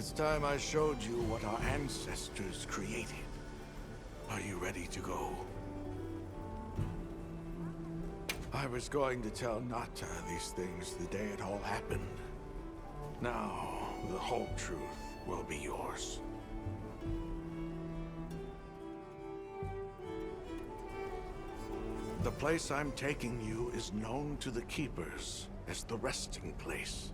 It's time I showed you what our ancestors created. Are you ready to go? I was going to tell Nata these things the day it all happened. Now, the whole truth will be yours. The place I'm taking you is known to the Keepers as the resting place.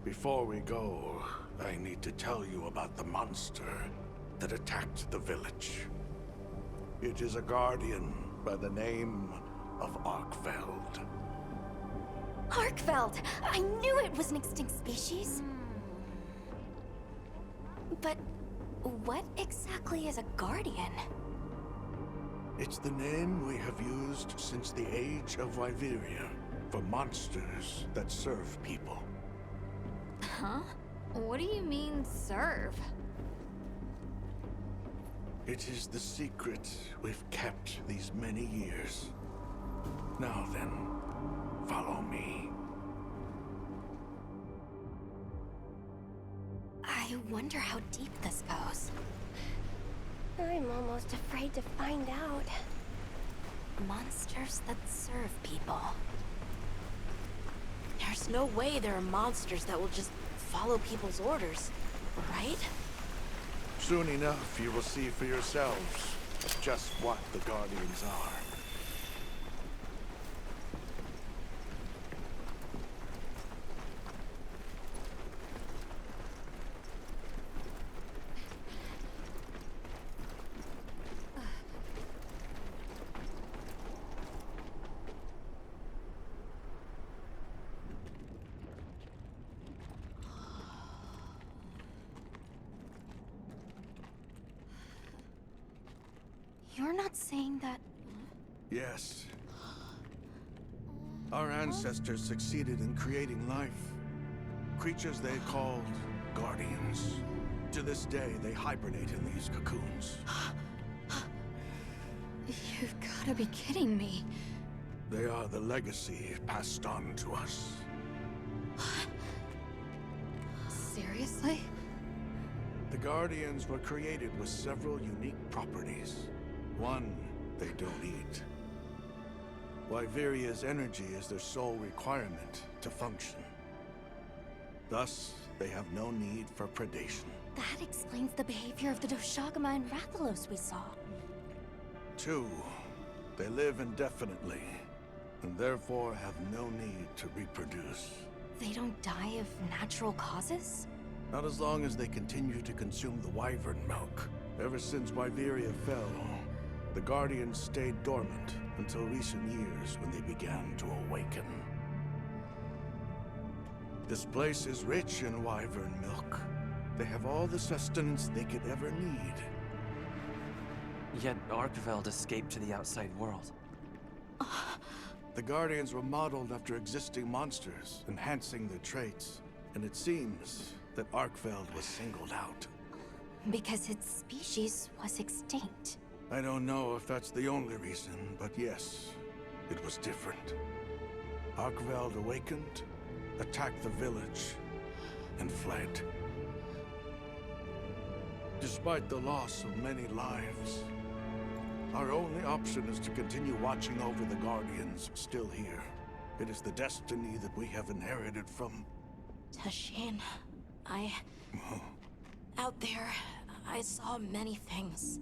Before we go, I need to tell you about the monster that attacked the village. It is a guardian by the name of Arkfeld. Arkfeld! I knew it was an extinct species. But what exactly is a guardian? It's the name we have used since the age of Wyveria for monsters that serve people. Huh? What do you mean, serve? It is the secret we've kept these many years. Now then, follow me. I wonder how deep this goes. I'm almost afraid to find out. Monsters that serve people. There's no way there are monsters that will just follow people's orders, right? Soon enough, you will see for yourselves just what the Guardians are. You're not saying that... Yes. Our ancestors succeeded in creating life. Creatures they called Guardians. To this day, they hibernate in these cocoons. You've gotta be kidding me. They are the legacy passed on to us. Seriously? The Guardians were created with several unique properties. One, they don't eat. Wyveria's energy is their sole requirement to function. Thus, they have no need for predation. That explains the behavior of the Doshagama and Rathalos we saw. Two, they live indefinitely, and therefore have no need to reproduce. They don't die of natural causes? Not as long as they continue to consume the wyvern milk. Ever since Wyveria fell, the Guardians stayed dormant until recent years when they began to awaken. This place is rich in wyvern milk. They have all the sustenance they could ever need. Yet Arkfeld escaped to the outside world. The Guardians were modeled after existing monsters, enhancing their traits. And it seems that Arkfeld was singled out. Because its species was extinct. I don't know if that's the only reason, but yes, it was different. Arkfeld awakened, attacked the village, and fled. Despite the loss of many lives, our only option is to continue watching over the Guardians still here. It is the destiny that we have inherited from... Tashin, out there, I saw many things.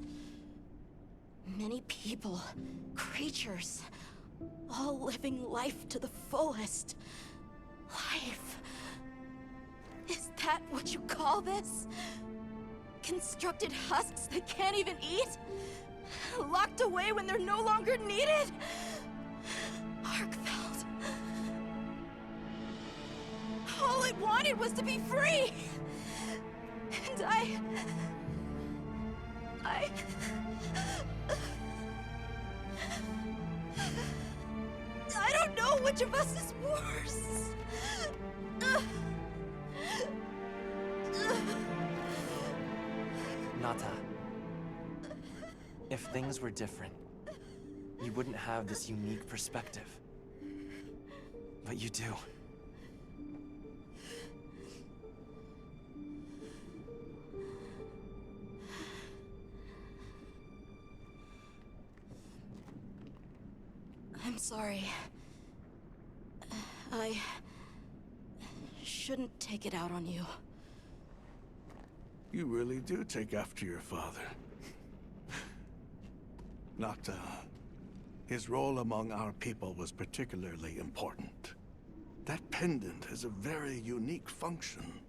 Many people, creatures, all living life to the fullest. Life. Is that what you call this? Constructed husks that can't even eat? Locked away when they're no longer needed? Arkfeld. All it wanted was to be free! And I don't know which of us is worse. Nata. If things were different, you wouldn't have this unique perspective. But you do. I'm sorry. I shouldn't take it out on you. You really do take after your father. Nocta, his role among our people was particularly important. That pendant has a very unique function.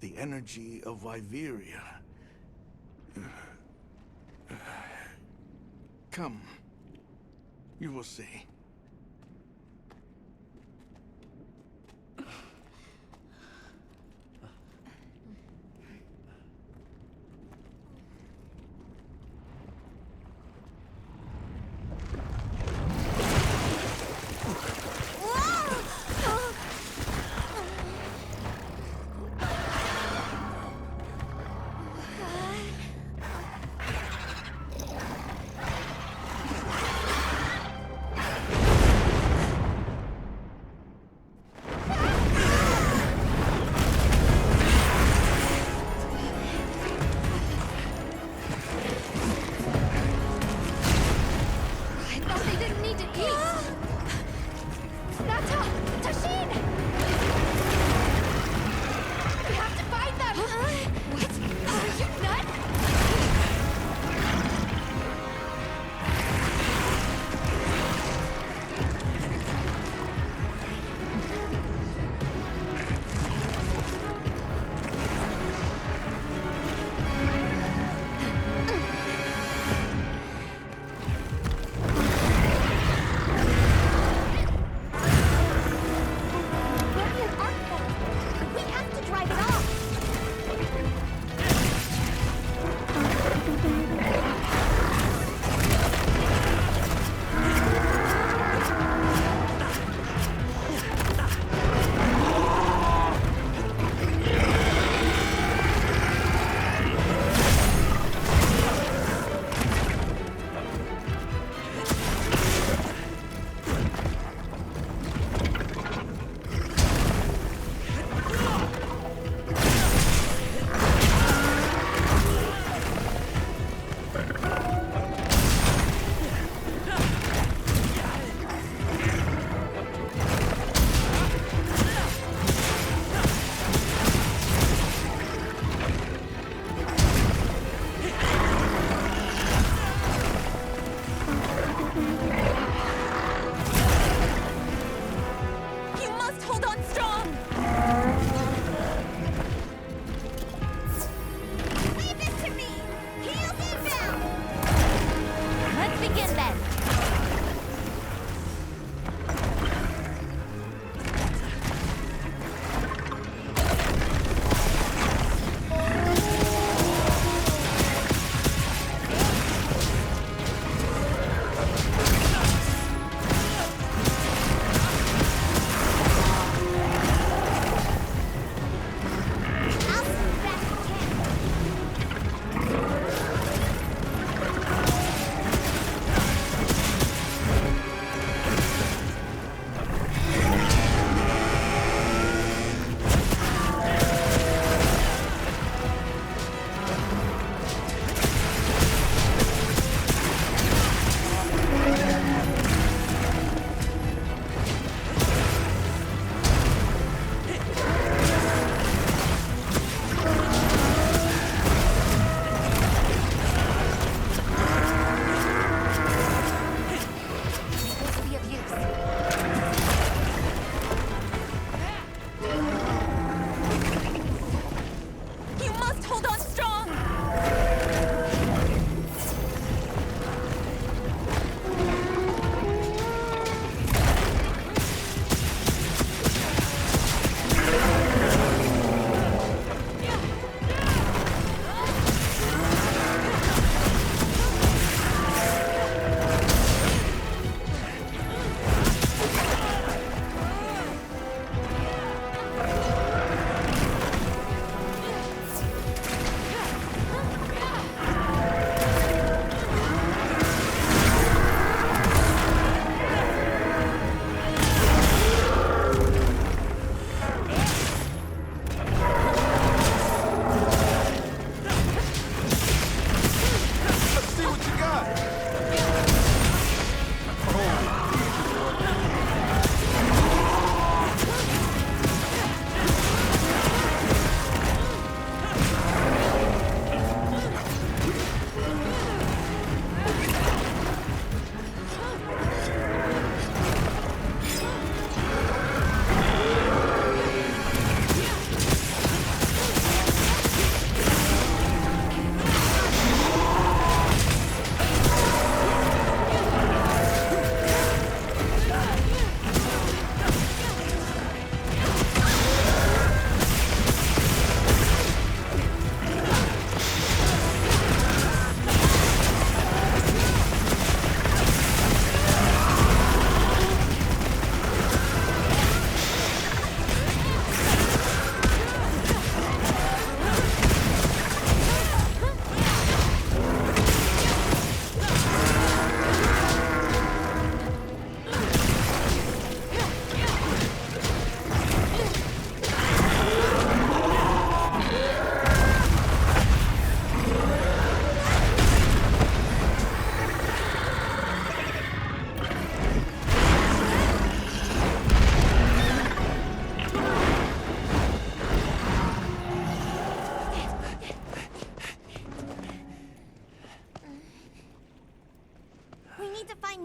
The energy of Viveria. Come. You will see.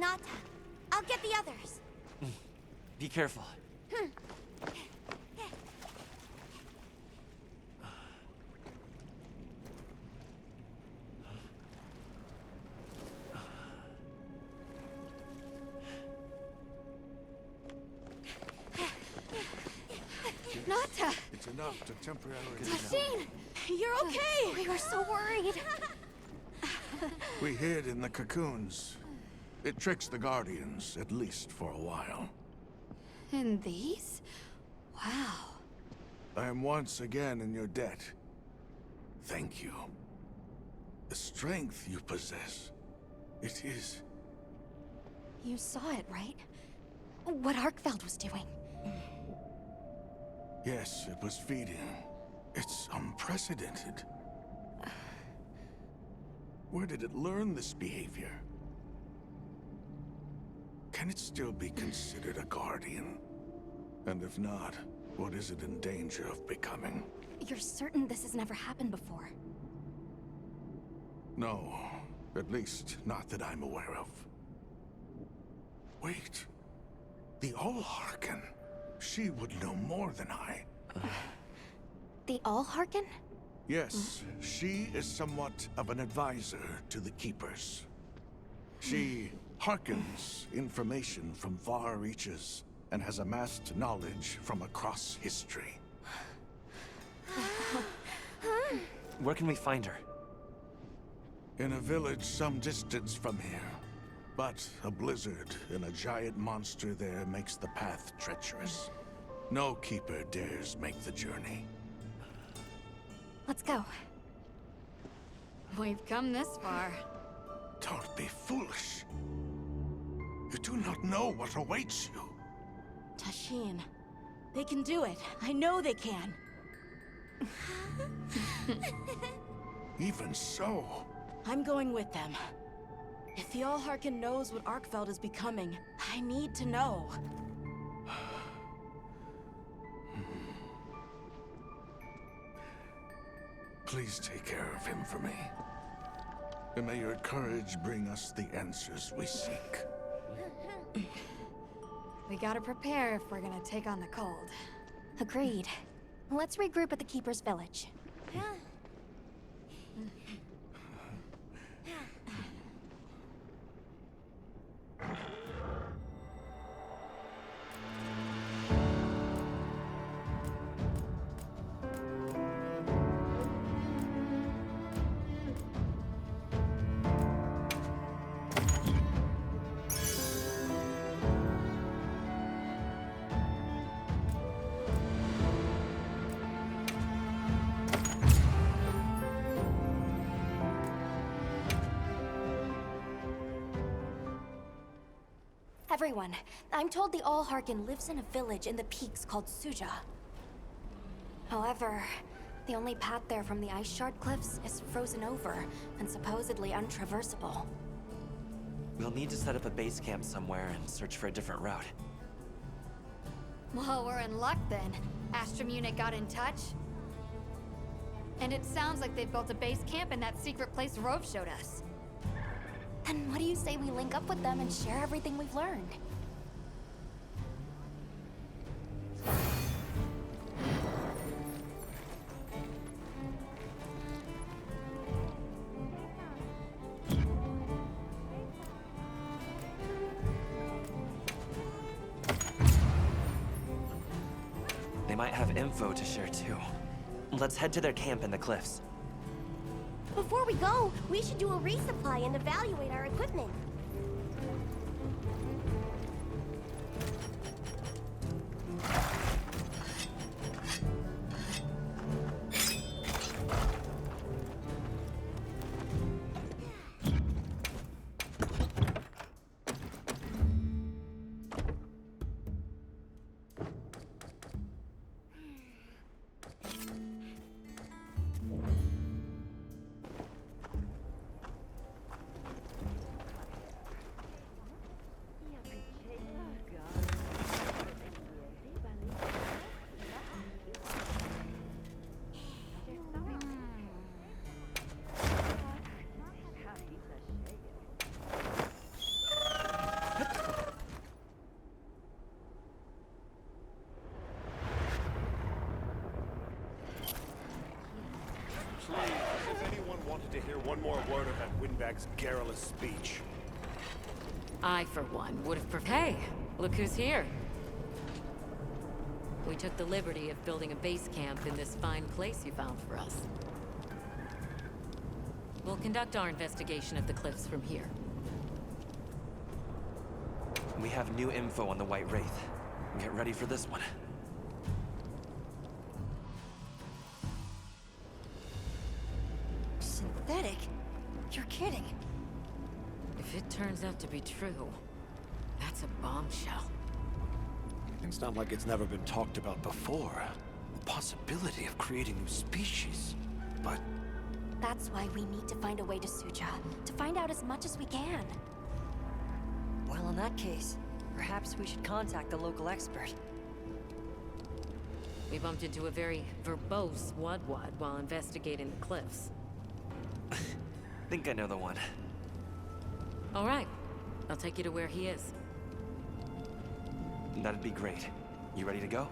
Nata. I'll get the others. Be careful. Nata! It's enough to temporarily... Tashin! You're okay! We were so worried. We hid in the cocoons. It tricks the Guardians, at least for a while. And these? Wow. I am once again in your debt. Thank you. The strength you possess, it is... You saw it, right? What Arkfeld was doing. Yes, it was feeding. It's unprecedented. Where did it learn this behavior? Can it still be considered a Guardian? And if not, what is it in danger of becoming? You're certain this has never happened before? No, at least not that I'm aware of. Wait, the All-Harken. She would know more than I. The All-Harken? Yes, she is somewhat of an advisor to the Keepers. She hearkens information from far reaches and has amassed knowledge from across history. Where can we find her? In a village some distance from here. But a blizzard and a giant monster there makes the path treacherous. No Keeper dares make the journey. Let's go. We've come this far. Don't be foolish. You do not know what awaits you. Tashin. They can do it. I know they can. Even so, I'm going with them. If the All-Harken knows what Arkfeld is becoming, I need to know. please take care of him for me. And may your courage bring us the answers we seek. We gotta prepare if we're gonna take on the cold. Agreed. Let's regroup at the Keeper's Village. Everyone, I'm told the All-Harken lives in a village in the peaks called Suja. However, the only path there from the Ice Shard Cliffs is frozen over and supposedly untraversable. We'll need to set up a base camp somewhere and search for a different route. Well, we're in luck then. Astrum unit got in touch. And it sounds like they've built a base camp in that secret place Rove showed us. Then what do you say we link up with them and share everything we've learned? They might have info to share too. Let's head to their camp in the cliffs. Before we go, we should do a resupply and evaluate our equipment. Please, as if anyone wanted to hear one more word of that windbag's garrulous speech. I, for one, would have Hey, look who's here. We took the liberty of building a base camp in this fine place you found for us. We'll conduct our investigation of the cliffs from here. We have new info on the White Wraith. Get ready for this one. Synthetic? You're kidding. If it turns out to be true, that's a bombshell. It's not like it's never been talked about before. The possibility of creating new species. But That's why we need to find a way to Suja, to find out as much as we can. Well, in that case, perhaps we should contact the local expert. We bumped into a very verbose Wadwad while investigating the cliffs. Think I know the one. All right, I'll take you to where he is. That'd be great. You ready to go?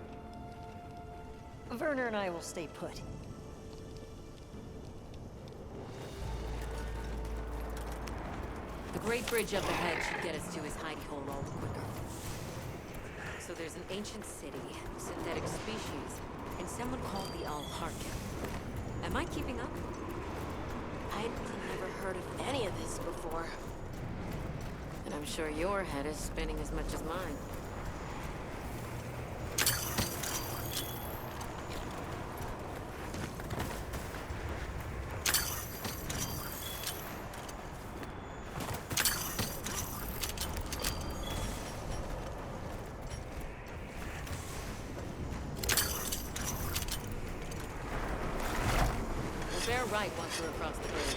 Werner and I will stay put. The Great Bridge up ahead should get us to his hidey hole all the quicker. So there's an ancient city, synthetic species, and someone called the Al-Harkim. Am I keeping up? I'd never heard of any of this before. And I'm sure your head is spinning as much as mine. We'll bear right once we're across the bridge.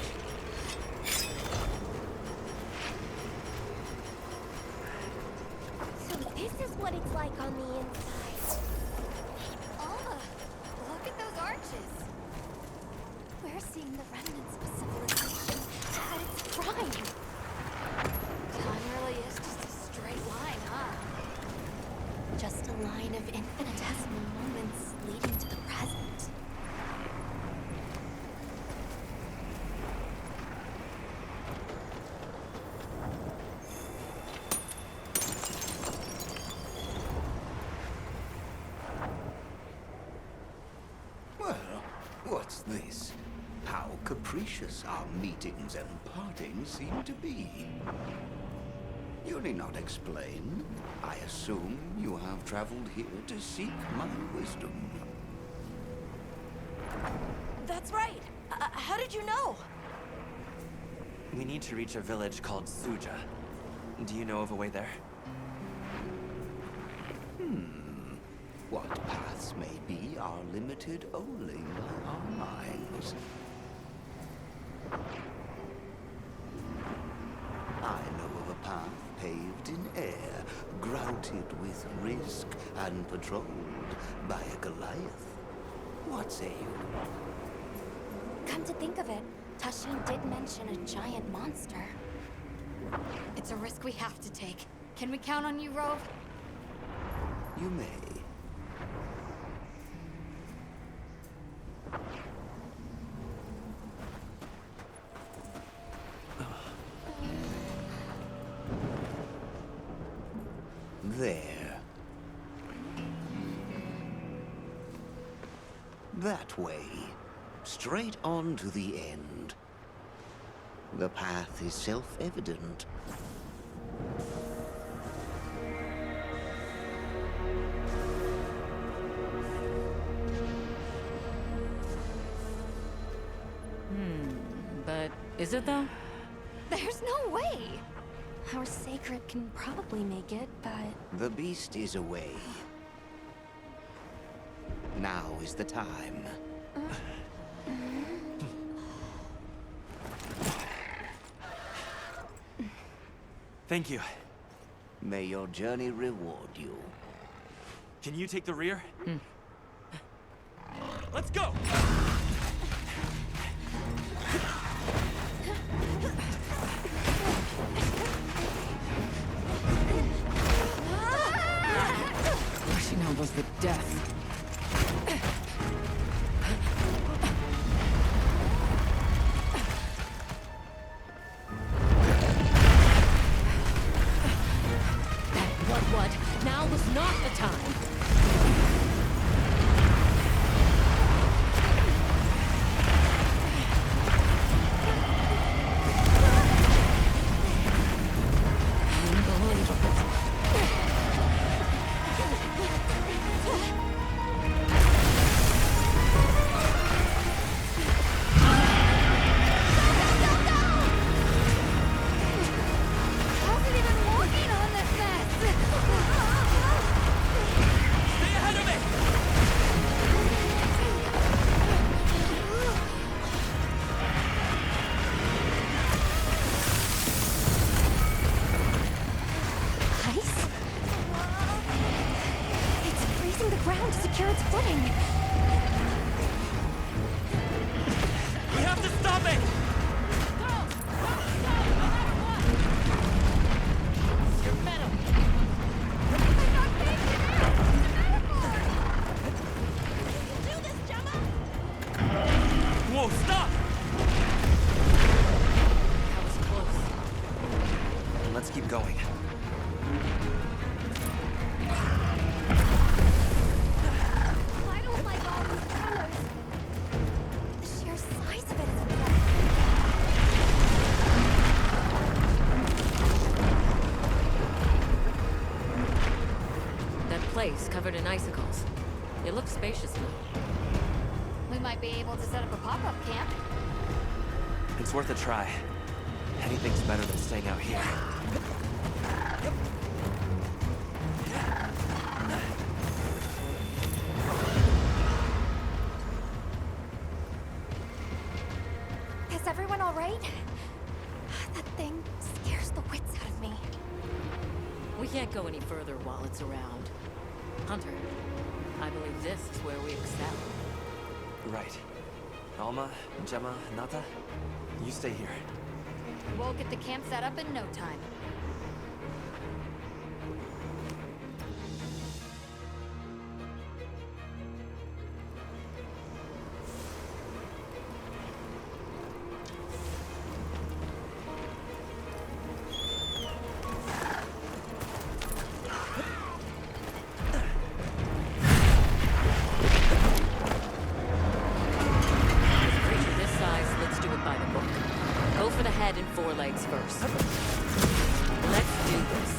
So this is what it's like on the inside. Oh, look at those arches. We're seeing the remnants of civilization at its prime. Time really is just a straight line, huh? Just a line of infinitesimal moments leading to the present. Well, what's this? How capricious our meetings and partings seem to be. You need not explain. I assume you have traveled here to seek my wisdom. That's right. How did you know? We need to reach a village called Suja. Do you know of a way there? What paths may be are limited only by our minds. I know of a path paved in air, grouted with risk and patrolled by a Goliath. What say you? Come to think of it, Tashin did mention a giant monster. It's a risk we have to take. Can we count on you, Rove? You may. There. That way. Straight on to the end. The path is self-evident. But is it though? There's no way! Our sacred can probably make it, but The beast is away. Now is the time. Thank you. May your journey reward you. Can you take the rear? Let's go! Rushing elbows with death. No, stop! That was close. Let's keep going. I don't like all these colors. The sheer size of it is impressive. That place covered in icicles. It looks spacious enough. We might be able to set up a pop-up camp. It's worth a try. Anything's better than staying out here. Is everyone all right? That thing scares the wits out of me. We can't go any further while it's around. Hunter, I believe this is where we excel. Right. Alma, Gemma, Nata, you stay here. We'll get the camp set up in no time. Creature this size, let's do it by the book. Go for the head and forelegs first. Let's do this.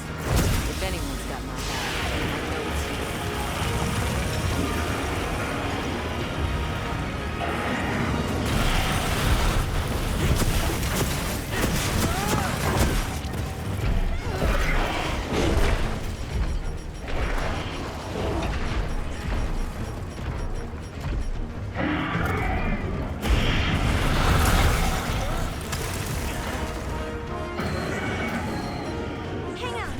If anyone's got my back, I know it's you. Hang on.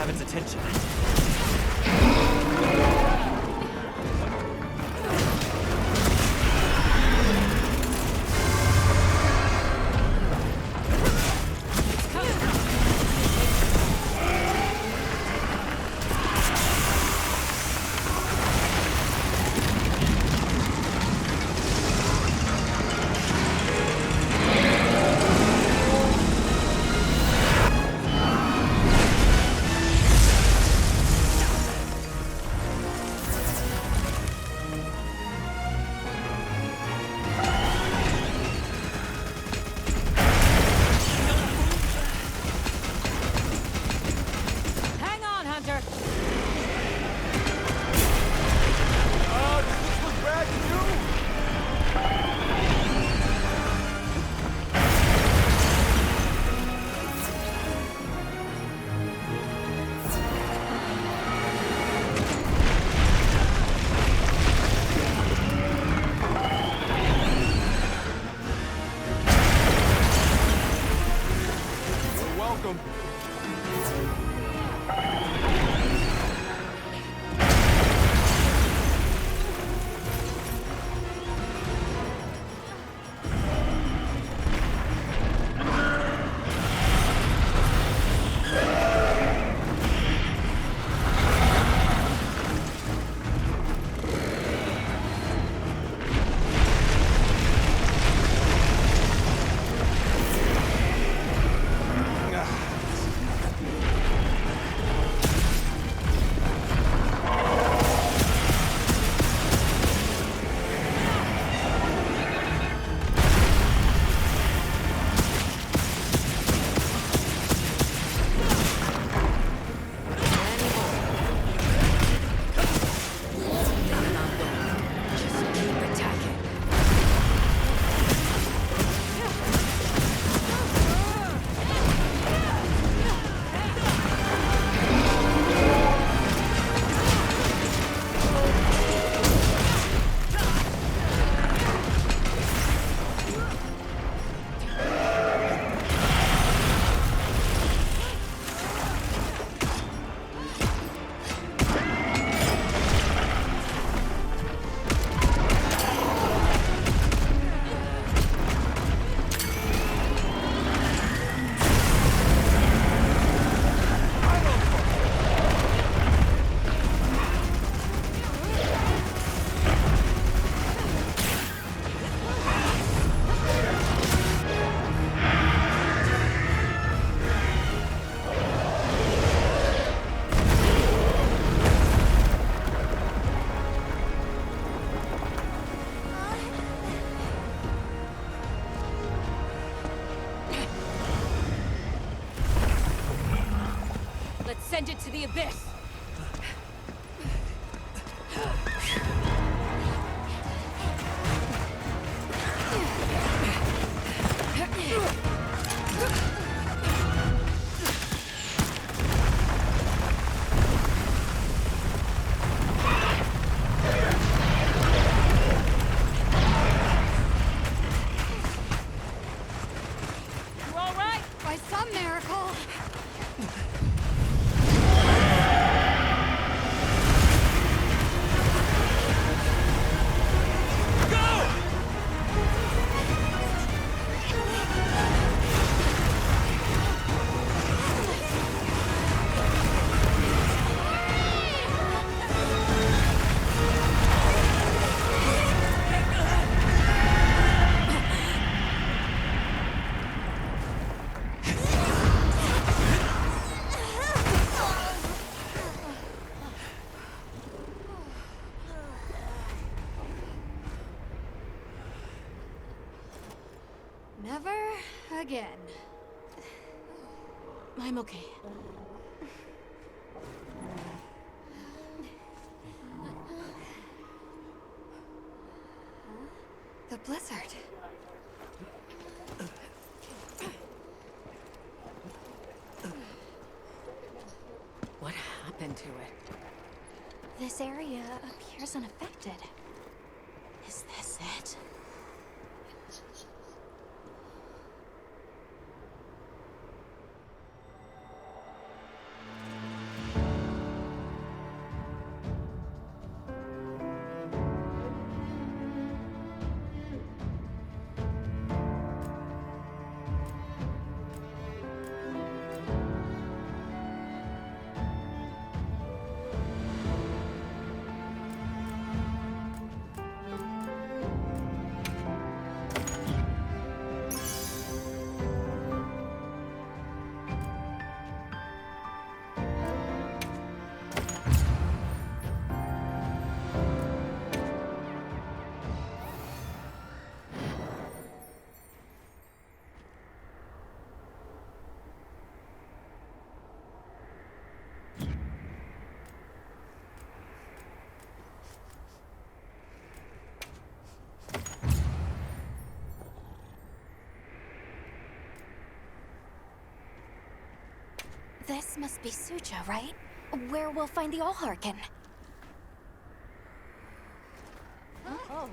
have its attention. Hang on, Hunter! Does this look bad to you? You're welcome. Just keep attacking. Let's send it to the abyss! You all right? By some miracle. Never again. I'm okay. The blizzard. What happened to it? This area appears unaffected. Is this it? This must be Suja, right? Where we'll find the Allharkin. Oh.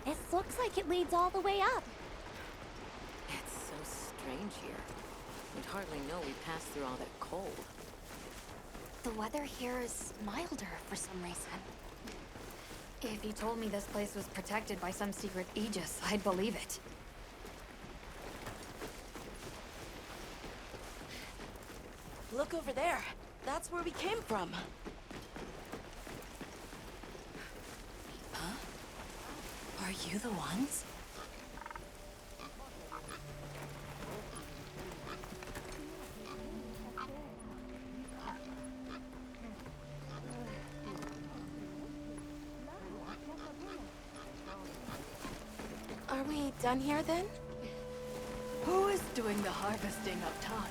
It looks like it leads all the way up. It's so strange here. We'd hardly know we passed through all that cold. The weather here is milder for some reason. If you told me this place was protected by some secret aegis, I'd believe it. Look over there. That's where we came from. Huh? Are you the ones? Are we done here then? Who is doing the harvesting up top?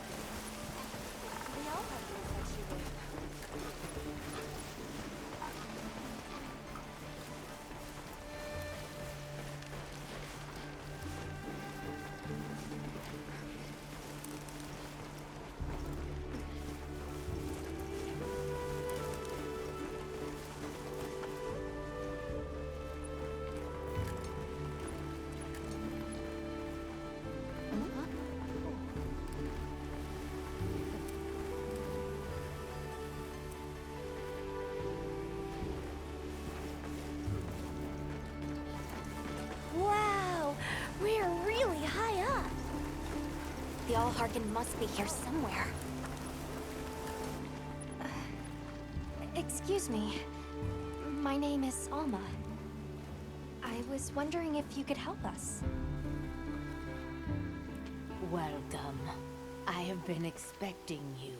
Wow! We're really high up! The Allharkin must be here somewhere. Excuse me. My name is Alma. I was wondering if you could help us. Welcome. I have been expecting you.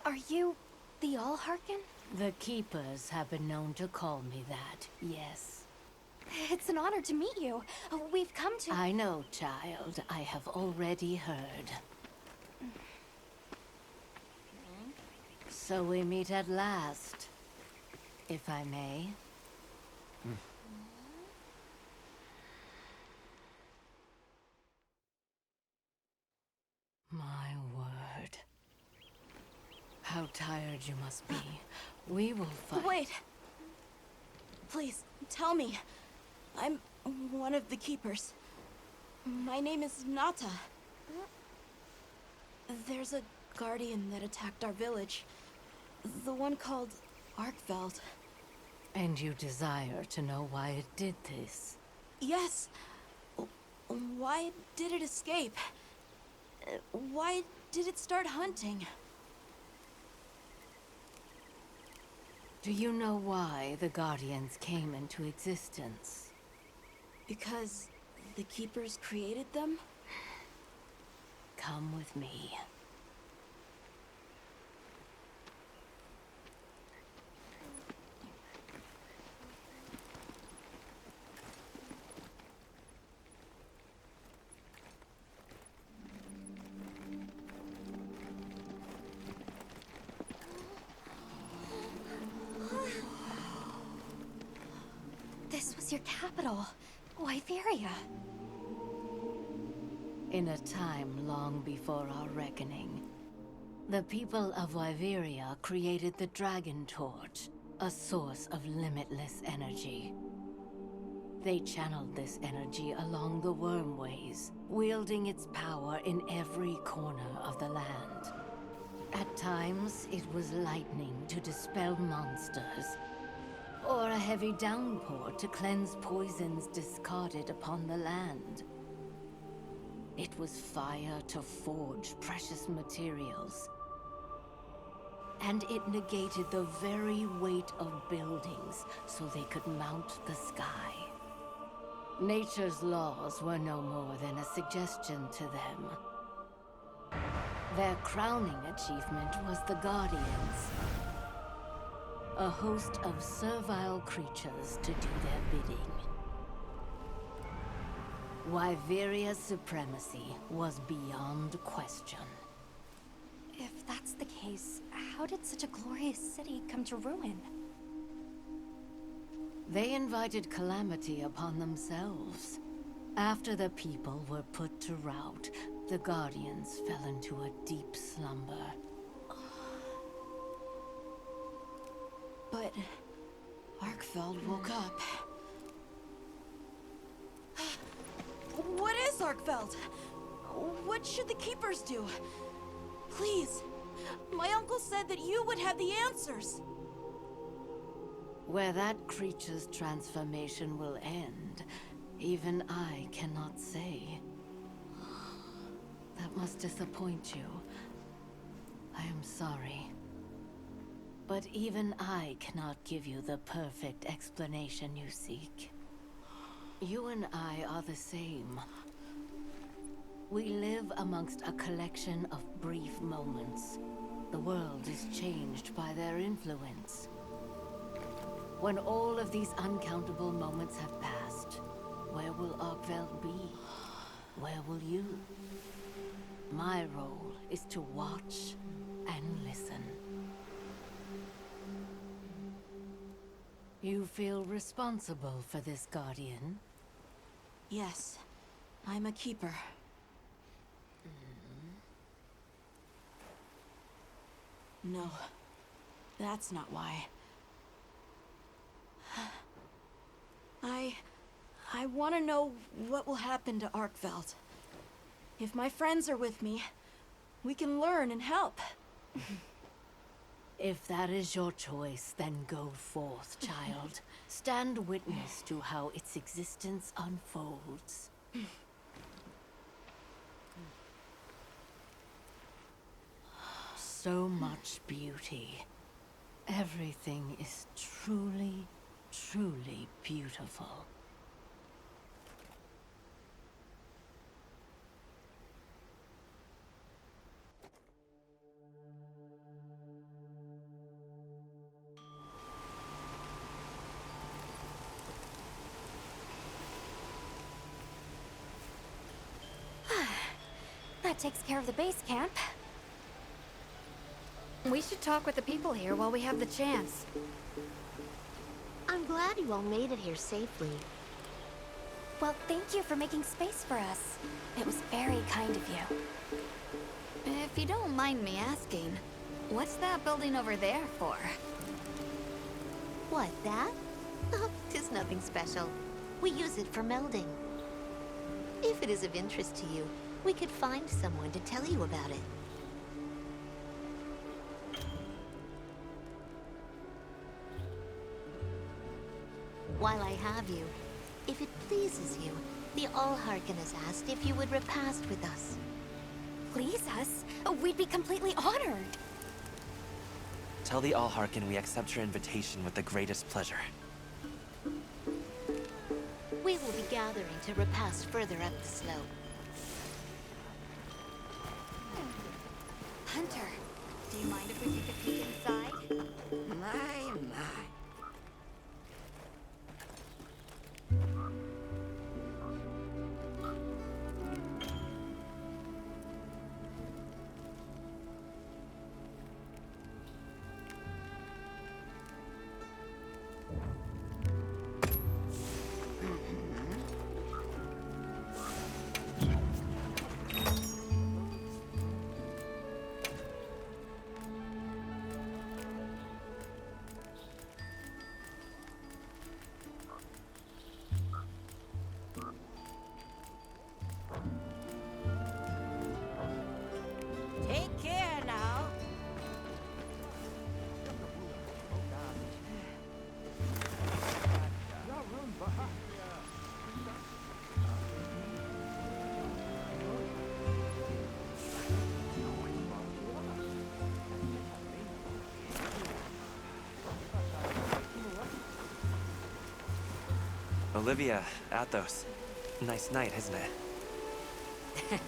Are you the Allharkin? The Keepers have been known to call me that, yes. It's an honor to meet you. We've come to— I know, child. I have already heard. So we meet at last, if I may. My word. How tired you must be. We will fight. Wait! Please, tell me. I'm one of the Keepers. My name is Nata. There's a guardian that attacked our village. The one called Arkveld. And you desire to know why it did this? Yes. Why did it escape? Why did it start hunting? Do you know why the Guardians came into existence? Because the Keepers created them? Come with me. This was your capital, Wyveria. In a time long before our reckoning, the people of Wyveria created the Dragon Torch, a source of limitless energy. They channeled this energy along the Wormways, wielding its power in every corner of the land. At times, it was lightning to dispel monsters, or a heavy downpour to cleanse poisons discarded upon the land. It was fire to forge precious materials. And it negated the very weight of buildings so they could mount the sky. Nature's laws were no more than a suggestion to them. Their crowning achievement was the Guardians, a host of servile creatures to do their bidding. Wyveria's supremacy was beyond question. If that's the case, How did such a glorious city come to ruin? They invited calamity upon themselves. After the people were put to rout, the Guardians fell into a deep slumber. But Arkfeld woke up. What is Arkfeld? What should the Keepers do? Please, my uncle said that you would have the answers. Where that creature's transformation will end, even I cannot say. That must disappoint you. I am sorry. But even I cannot give you the perfect explanation you seek. You and I are the same. We live amongst a collection of brief moments. The world is changed by their influence. When all of these uncountable moments have passed, where will Arkveld be? Where will you? My role is to watch and listen. You feel responsible for this Guardian? Yes, I'm a Keeper. No, that's not why. I want to know what will happen to Arkveld. If my friends are with me, we can learn and help. If that is your choice, then go forth, child. Stand witness to how its existence unfolds. So much beauty. Everything is truly, truly beautiful. That takes care of the base camp. We should talk with the people here while we have the chance. I'm glad you all made it here safely. Well, thank you for making space for us. It was very kind of you. If you don't mind me asking, what's that building over there for? What, that? Oh, 'tis nothing special. We use it for melding. If it is of interest to you, we could find someone to tell you about it. While I have you, if it pleases you, the Allharken has asked if you would repast with us. Please us? We'd be completely honored. Tell the Allharken we accept your invitation with the greatest pleasure. We will be gathering to repast further up the slope. Hunter, do you mind if we take a peek inside? My. Take care now. Olivia, Athos. Nice night, isn't it?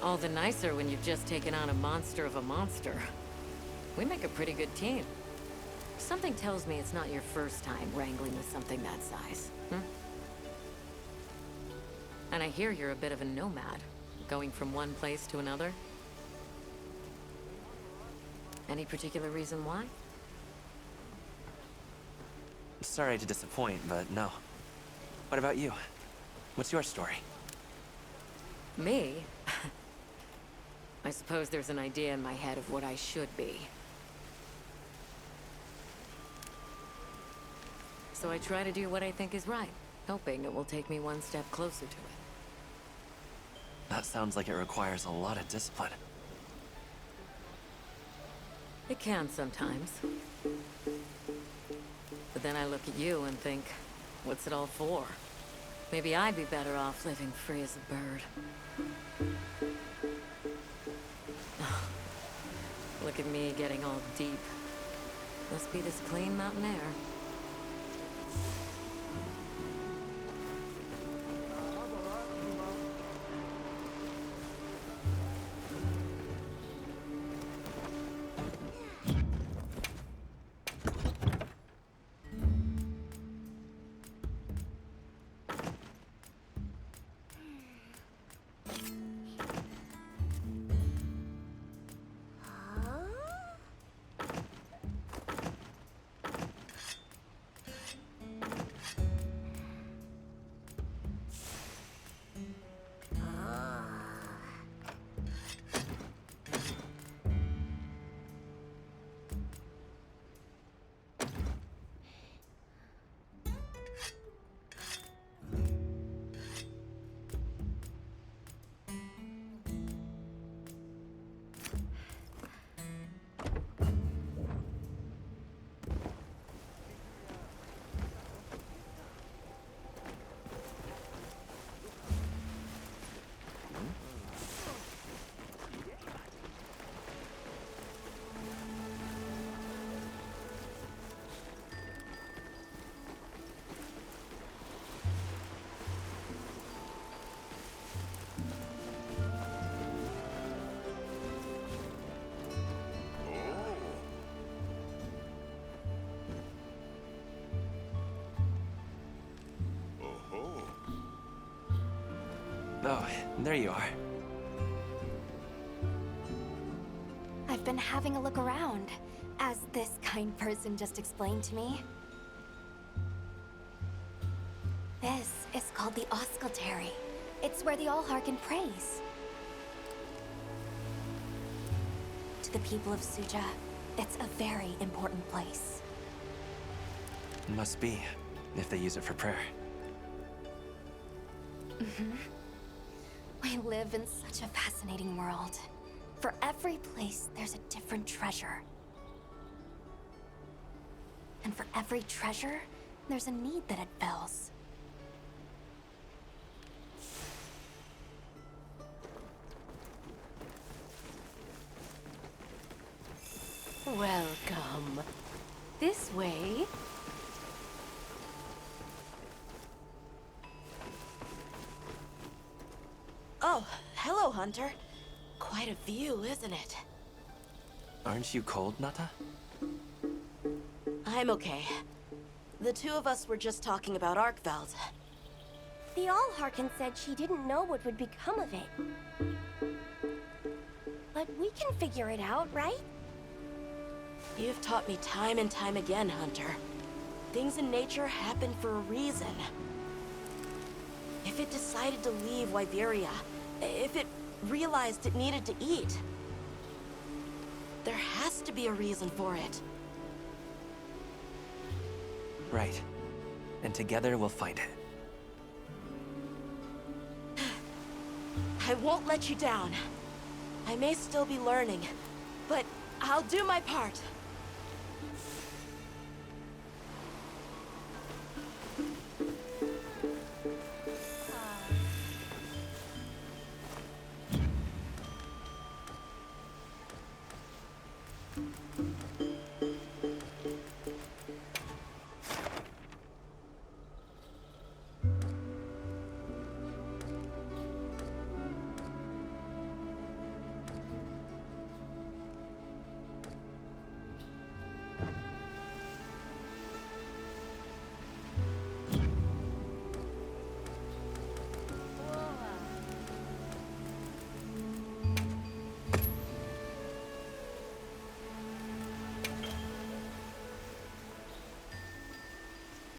All the nicer when you've just taken on a monster of a monster. We make a pretty good team. Something tells me it's not your first time wrangling with something that size, And I hear you're a bit of a nomad, going from one place to another. Any particular reason why? Sorry to disappoint, but no. What about you? What's your story? Me? I suppose there's an idea in my head of what I should be. So I try to do what I think is right, hoping it will take me one step closer to it. That sounds like it requires a lot of discipline. It can sometimes. But then I look at you and think, what's it all for? Maybe I'd be better off living free as a bird. Look at me getting all deep. Must be this clean mountain air. Oh, there you are. I've been having a look around, as this kind person just explained to me. This is called the Oscultary. It's where the Allharkin prays. To the people of Suja, it's a very important place. Must be, if they use it for prayer. We live in such a fascinating world. For every place, there's a different treasure. And for every treasure, there's a need that it fills. Welcome. This way. Oh, hello, Hunter. Quite a view, isn't it? Aren't you cold, Nata? I'm okay. The two of us were just talking about Arkveld. The Allharkin said she didn't know what would become of it. But we can figure it out, right? You've taught me time and time again, Hunter. Things in nature happen for a reason. If it decided to leave Wyveria, if it realized it needed to eat, there has to be a reason for it. Right. And together we'll find it. I won't let you down. I may still be learning, but I'll do my part.